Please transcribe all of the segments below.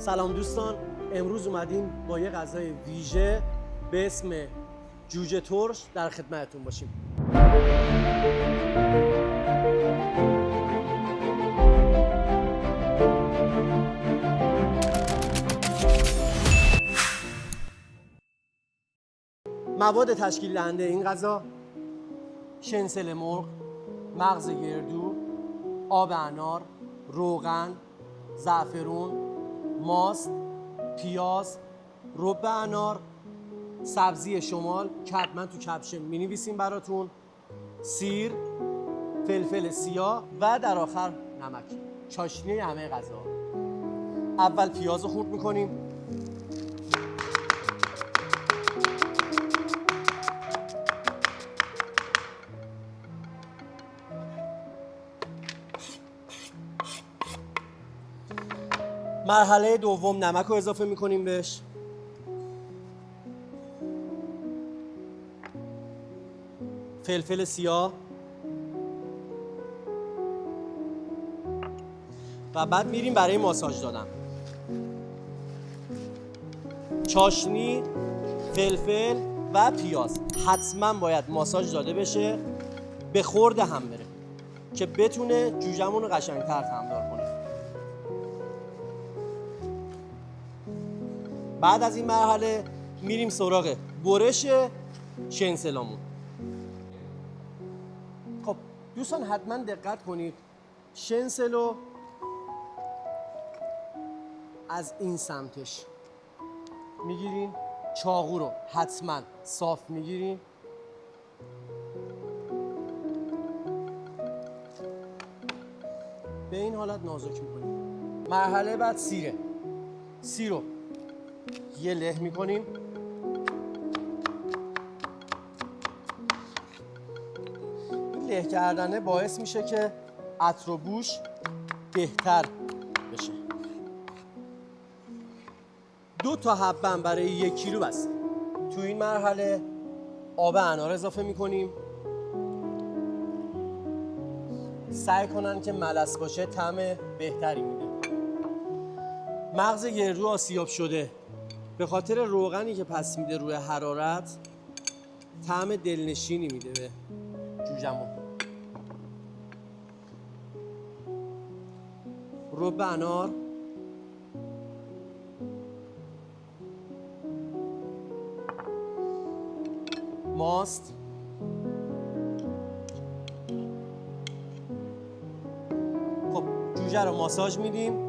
سلام دوستان، امروز اومدیم با یه غذای ویژه به اسم جوجه ترش در خدمتتون باشیم. مواد تشکیل دهنده این غذا: شنسل مرغ، مغز گردو، آب انار، روغن، زعفرون، ماست، پیاز، رب انار، سبزی شمال که حتما تو کپشن می‌نویسیم براتون، سیر، فلفل سیاه و در آخر نمک. چاشنی همه غذا. اول پیاز رو خورد می‌کنیم. مرحله دوم نمک رو اضافه میکنیم بهش. فلفل سیاه و بعد میریم برای ماساژ دادن. چاشنی، فلفل و پیاز حتما باید ماساژ داده بشه، به خورد هم بره که بتونه جوجه‌مون رو قشنگ‌تر طعمدار کنه. بعد از این مرحله میریم سراغ برش شنسلامون. خب دوستان حتما دقت کنید، شنسلو از این سمتش میگیرین، چاقو رو حتما صاف میگیرین، به این حالت نازک میکنیم. مرحله بعد سیره. سیر رو یه له میکنیم. این له کردنه باعث میشه که عطر و بوش بهتر بشه. 2 تا حبه برای 1 کیلو بس. تو این مرحله آب انار اضافه میکنیم. سعی کنن که ملس باشه، طعم بهتری میده. مغز گردو آسیاب شده به خاطر روغنی که پس میده روی حرارت طعم دلنشینی میده به جوجه‌مون. رب انار، ماست، خب جوجه رو ماساژ میدیم.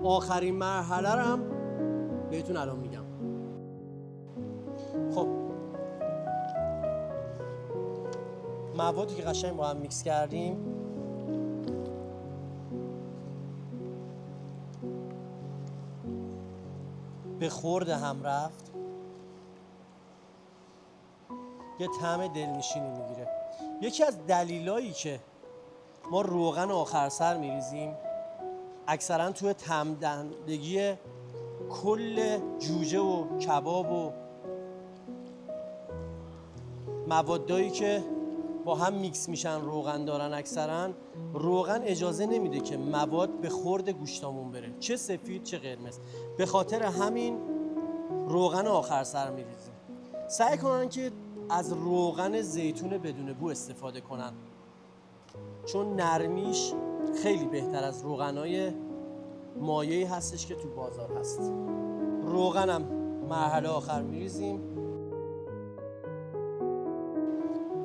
آخرین مرحله رو هم بهتون الان میگم. خب موادی که قشنگ با هم میکس کردیم به خورد هم رفت، یه طعم دلنشینی میگیره. یکی از دلایلی که ما روغن آخر سر میریزیم اکثرا توی طعم دهندگی کل جوجه و کباب و موادایی که با هم میکس میشن روغن دارن، اکثرا روغن اجازه نمیده که مواد به خورد گوشتامون بره، چه سفید چه قرمز. به خاطر همین روغن آخر سر میریزیم. سعی کنن که از روغن زیتون بدون بو استفاده کنن، چون نرمیش خیلی بهتر از روغنای مایعی هستش که تو بازار هست. روغنم مرحله آخر میریزیم.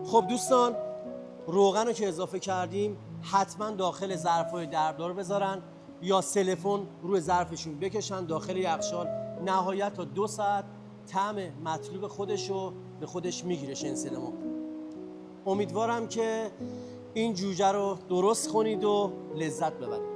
خب دوستان، روغن رو که اضافه کردیم حتما داخل ظرف‌های دربدار بذارن یا سلفون روی ظرفشون بکشن داخل یخچال. نهایت تا 2 ساعت طعم مطلوب خودش رو به خودش میگیره شنسل ما. امیدوارم که این جوجه رو درست کنید و لذت ببرید.